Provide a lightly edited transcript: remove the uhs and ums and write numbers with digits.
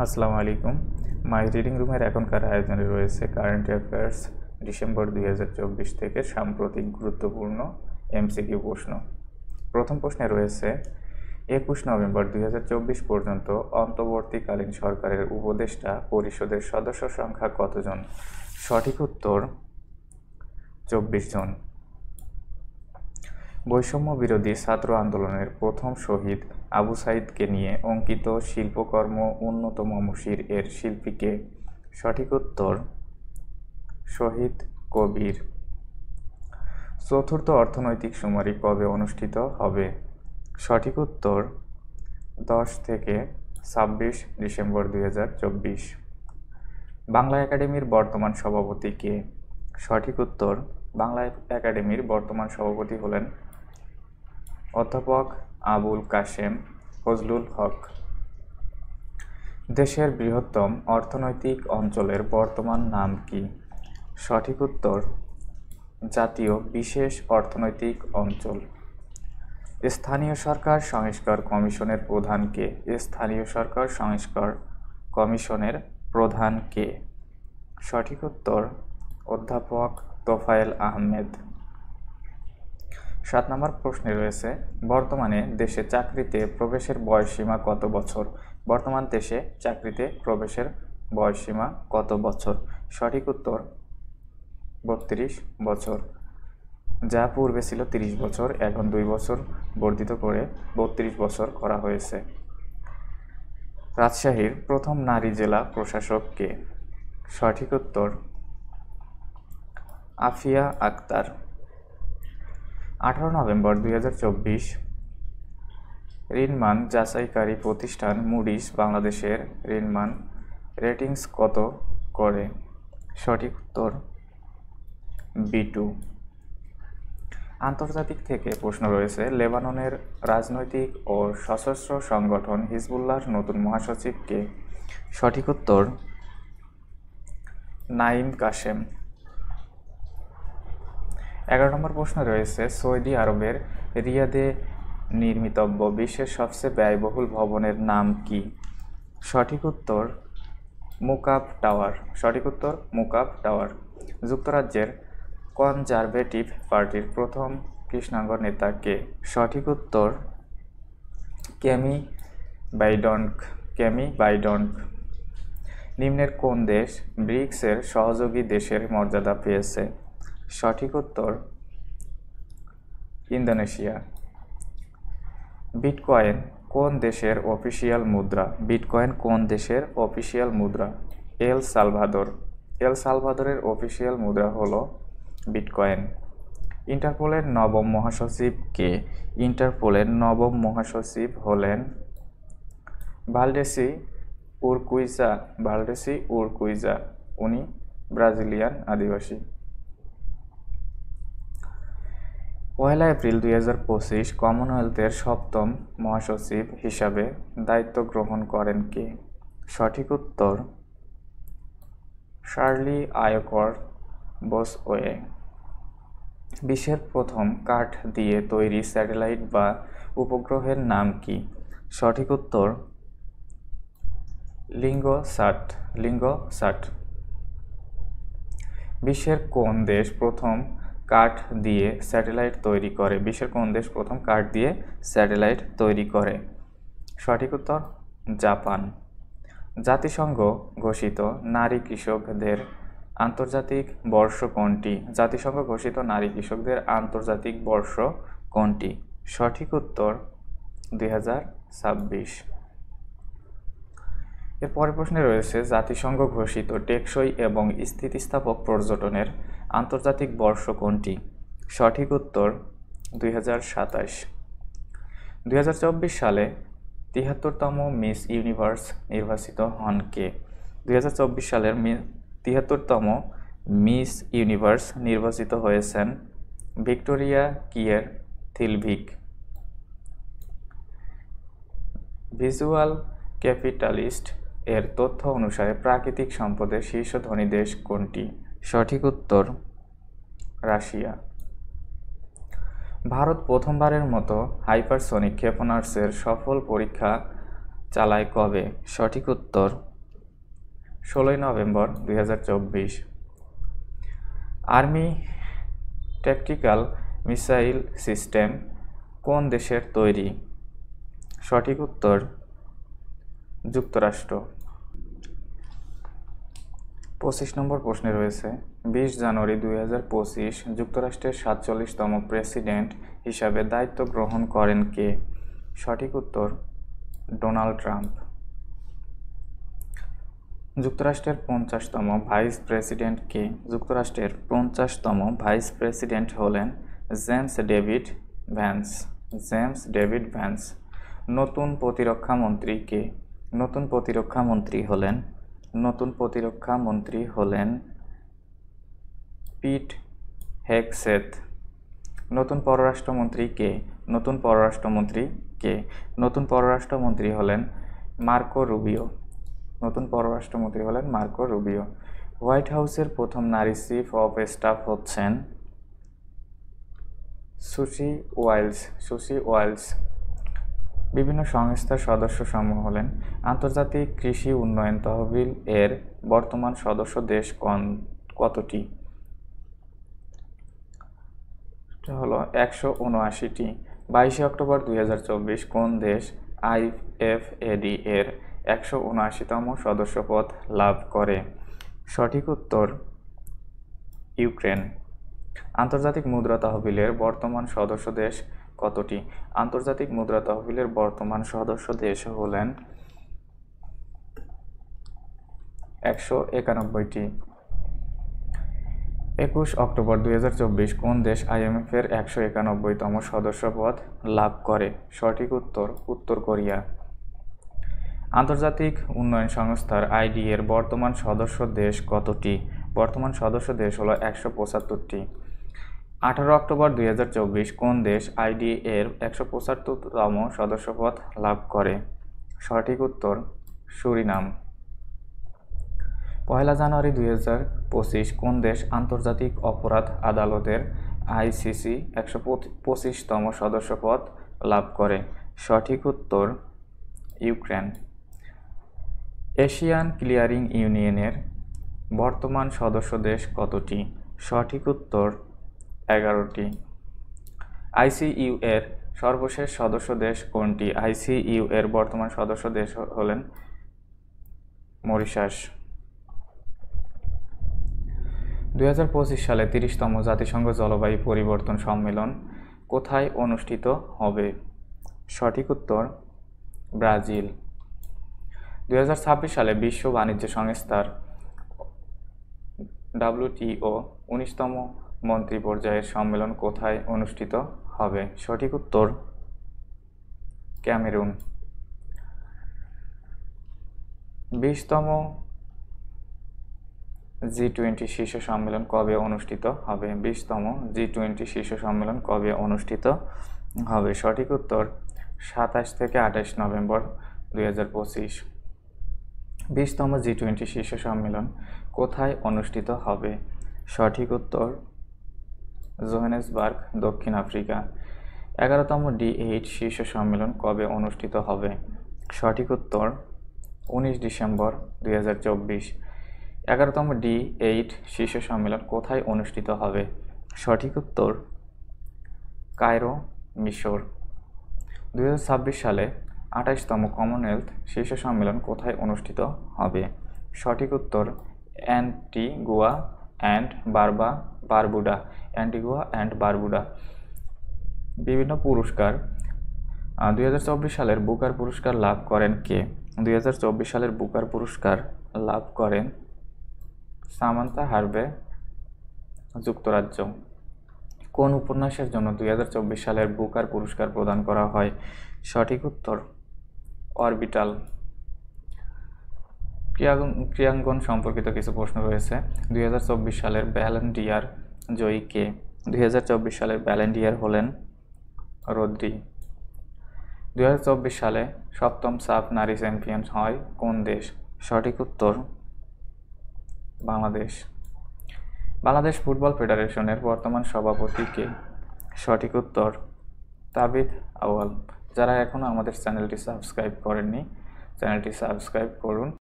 আসসালামু আলাইকুম। মাই রিডিং রুমের এখনকার আয়োজনে রয়েছে কারেন্ট অ্যাফেয়ার্স ডিসেম্বর 2024 থেকে সাম্প্রতিক গুরুত্বপূর্ণ এমসিকিউ প্রশ্ন। প্রথম প্রশ্নে রয়েছে 21 নভেম্বর 2024 পর্যন্ত অন্তর্বর্তীকালীন সরকারের উপদেষ্টা পরিষদের সদস্য সংখ্যা কতজন? সঠিক উত্তর 24 জন। বৈষম্য বিরোধী ছাত্র আন্দোলনের প্রথম শহীদ আবু সাইদকে নিয়ে অঙ্কিত শিল্পকর্ম উন্নত মমশির এর শিল্পীকে? সঠিক উত্তর শহীদ কবির। চতুর্থ অর্থনৈতিক শুমারি কবে অনুষ্ঠিত হবে? সঠিক উত্তর 10 থেকে 26 ডিসেম্বর 2024। বাংলা একাডেমির বর্তমান সভাপতি কে? সঠিক উত্তর বাংলা একাডেমির বর্তমান সভাপতি হলেন অধ্যাপক আবুল কাশেম ফজলুল হক। দেশের বৃহত্তম অর্থনৈতিক অঞ্চলের বর্তমান নাম কি? সঠিক উত্তর জাতীয় বিশেষ অর্থনৈতিক অঞ্চল। স্থানীয় সরকার সংস্কার কমিশনের প্রধান কে? স্থানীয় সরকার সংস্কার কমিশনের প্রধান কে? সঠিক উত্তর অধ্যাপক তোফায়েল আহমেদ। 7 নম্বর প্রশ্নে রয়েছে বর্তমানে দেশে চাকরিতে প্রবেশের বয়সসীমা কত বছর? বর্তমান দেশে চাকরিতে প্রবেশের বয়সসীমা কত বছর? সঠিক উত্তর 32 বছর, যা পূর্বে ছিল 30 বছর, এখন 2 বছর বর্ধিত করে 32 বছর করা হয়েছে। রাজশাহীর প্রথম নারী জেলা প্রশাসক কে? সঠিক উত্তর আফিয়া আক্তার। 18 নভেম্বর 2024 ঋণমান যাচাইকারী প্রতিষ্ঠান মুডিস বাংলাদেশের ঋণমান রেটিংস কত করে? সঠিক উত্তর B2। আন্তর্জাতিক থেকে প্রশ্ন রয়েছে লেবাননের রাজনৈতিক ও সশস্ত্র সংগঠন হিজবুল্লাহর নতুন মহাসচিব কে? সঠিক উত্তর নাঈম কাশেম। 11 নম্বর প্রশ্ন রয়েছে সৌদি আরবের রিয়াদে নির্মিতব্য বিশ্বের সবচেয়ে ব্যয়বহুল ভবনের নাম কি? সঠিক উত্তর মুকাব টাওয়ার। সঠিক উত্তর মুকাব টাওয়ার। যুক্তরাজ্যের কনজারভেটিভ পার্টির প্রথম কৃষ্ণাঙ্গ নেতা কে? সঠিক উত্তর কেমি বাইডন্ক। নিম্নের কোন দেশ ব্রিক্সের সহযোগী দেশের মর্যাদা পেয়েছে? সঠিক উত্তর ইন্দোনেশিয়া। বিটকয়েন কোন দেশের অফিসিয়াল মুদ্রা? বিটকয়েন কোন দেশের অফিসিয়াল মুদ্রা? এল সালভাদরের অফিসিয়াল মুদ্রা হলো বিটকয়েন। ইন্টারপোলের নবম মহাসচিব কে? ইন্টারপোলের নবম মহাসচিব হলেন ভালডেসি উরকুইজা। উনি ব্রাজিলিয়ান আদিবাসী। 1 এপ্রিল 2025 কমনওয়েলথের সপ্তম মহাসচিব হিসাবে দায়িত্ব গ্রহণ করেন কে? সঠিক উত্তর শার্লি আয়কর বোসওয়ে। বিশ্বের প্রথম কাঠ দিয়ে তৈরি স্যাটেলাইট বা উপগ্রহের নাম কি? সঠিক উত্তর লিঙ্গোস্যাট। বিশ্বের কোন দেশ প্রথম কাঠ দিয়ে স্যাটেলাইট তৈরি করে? বিশ্বের কোন দেশ প্রথম কাঠ দিয়ে স্যাটেলাইট তৈরি করে? সঠিক উত্তর জাপান। জাতিসংঘ ঘোষিত নারী কৃষকদের আন্তর্জাতিক বর্ষ কোনটি? জাতিসংঘ ঘোষিত নারী কৃষকদের আন্তর্জাতিক বর্ষ কোনটি? সঠিক উত্তর 2026। এর পরের প্রশ্নে রয়েছে জাতিসংঘ ঘোষিত টেকসই এবং স্থিতিস্থাপক পর্যটনের আন্তর্জাতিক বর্ষ কোনটি? সঠিক উত্তর 2027। 2024 সালে 73তম মিস ইউনিভার্স নির্বাচিত হন কে? 2024 সালের 73তম মিস ইউনিভার্স নির্বাচিত হয়েছেন ভিক্টোরিয়া কিয়ের থিলভিক। ভিজুয়াল ক্যাপিটালিস্ট এর তথ্য অনুসারে প্রাকৃতিক সম্পদের শীর্ষ ধনী দেশ কোনটি? সঠিক উত্তর রাশিয়া। ভারত প্রথমবারের মতো হাইপারসনিক ক্ষেপণাস্ত্রের সফল পরীক্ষা চালায় কবে? সঠিক উত্তর 16 November 2024। Army tactical missile system কোন দেশের তৈরি? সঠিক উত্তর যুক্তরাষ্ট্র। 25 নম্বর প্রশ্নে রয়েছে 20 জানুয়ারি 2025 যুক্তরাষ্ট্রের 47তম প্রেসিডেন্ট হিসাবে দায়িত্ব গ্রহণ করেন কে? সঠিক উত্তর ডোনাল্ড ট্রাম্প। যুক্তরাষ্ট্রের 50তম ভাইস প্রেসিডেন্ট কে? যুক্তরাষ্ট্রের 50তম ভাইস প্রেসিডেন্ট হলেন James David Vance. James David Vance. নতুন প্রতিরক্ষা মন্ত্রী কে? নতুন প্রতিরক্ষা মন্ত্রী হলেন পিট হেগসেথ। নতুন পররাষ্ট্রমন্ত্রী কে? নতুন পররাষ্ট্রমন্ত্রী হলেন মার্কো রুবিও। হোয়াইট হাউসের প্রথম নারী চিফ অফ স্টাফ হচ্ছেন সুসি ওয়াইলস। বিভিন্ন সংস্থার সদস্য সমূহ হলেন আন্তর্জাতিক কৃষি উন্নয়ন তহবিল এর বর্তমান সদস্য দেশ কতটি? হলো 179টি। 22 অক্টোবর 2024 কোন দেশ IFAD এর 179তম সদস্যপদ লাভ করে? সঠিক উত্তর ইউক্রেন। আন্তর্জাতিক মুদ্রা তহবিলের বর্তমান সদস্য দেশ কতটি? আন্তর্জাতিক মুদ্রা তহবিলের বর্তমান সদস্য দেশ হলেন 191টি। 21 অক্টোবর 2024 কোন দেশ IMF এর 191তম সদস্যপদ লাভ করে? সঠিক উত্তর উত্তর কোরিয়া। আন্তর্জাতিক উন্নয়ন সংস্থার ID এর বর্তমান সদস্য দেশ কতটি? বর্তমান সদস্য দেশ হলো 175টি। 18 অক্টোবর 2024 কোন দেশ ID এর 175তম সদস্যপদ লাভ করে? সঠিক উত্তর সুরিনাম। 1 জানুয়ারি 2025 কোন দেশ আন্তর্জাতিক অপরাধ আদালতের ICC 125তম সদস্যপদ লাভ করে? সঠিক উত্তর ইউক্রেন। এশিয়ান ক্লিয়ারিং ইউনিয়নের বর্তমান সদস্য দেশ কতটি? সঠিক উত্তর 11টি। ICU এর সর্বশেষ সদস্য দেশ কোনটি? ICU এর বর্তমান সদস্য দেশ হলেন মরিশাস। 2025 সালে 30তম জাতিসংঘ জলবায়ু পরিবর্তন সম্মেলন কোথায় অনুষ্ঠিত হবে? সঠিক উত্তর ব্রাজিল। 2026 সালে বিশ্ব বাণিজ্য সংস্থার WTO 19তম মন্ত্রী পর্যায়ের সম্মেলন কোথায় অনুষ্ঠিত হবে? সঠিক উত্তর ক্যামেরুন। 20তম G20 শীর্ষ সম্মেলন কবে অনুষ্ঠিত হবে? 20তম G20 শীর্ষ সম্মেলন কবে অনুষ্ঠিত হবে? সঠিক উত্তর 27 থেকে 28 নভেম্বর 2025। 20তম G20 শীর্ষ সম্মেলন কোথায় অনুষ্ঠিত হবে? সঠিক উত্তর জোহানেসবার্গ, দক্ষিণ আফ্রিকা। 11তম D8 শীর্ষ সম্মেলন কবে অনুষ্ঠিত হবে? সঠিক উত্তর 19 ডিসেম্বর 2024। 11তম D8 শীর্ষ সম্মেলন কোথায় অনুষ্ঠিত হবে? সঠিক উত্তর কায়রো, মিশর। 2026 সালে 28তম কমনওয়েলথ শীর্ষ সম্মেলন কোথায় অনুষ্ঠিত হবে? সঠিক উত্তর অ্যান্টিগুয়া অ্যান্ড বারবুডা। বিভিন্ন পুরস্কার 2024 সালের বুকার পুরস্কার লাভ করেন কে? 2024 সালের বুকার পুরস্কার লাভ করেন সামান্থা হার্ভে, যুক্তরাজ্য। কোন উপন্যাসের জন্য 2024 সালের বুকার পুরস্কার প্রদান করা হয়? সঠিক উত্তর অরবিটাল। ক্রীড়াঙ্গন সম্পর্কিত কিছু প্রশ্ন রয়েছে। 2024 সালের ব্যালন ডি'অর জয়ী কে? 2024 সালের ব্যালন ডি'অর হলেন রদ্রি। 2024 সালে 7ম সাফ নারী চ্যাম্পিয়ন হয় কোন দেশ? সঠিক উত্তর বাংলাদেশ। বাংলাদেশ ফুটবল ফেডারেশনের বর্তমান সভাপতি কে? সঠিক উত্তর তাবিথ আউয়াল। যারা এখনও আমাদের চ্যানেলটি সাবস্ক্রাইব করেননি চ্যানেলটি সাবস্ক্রাইব করুন।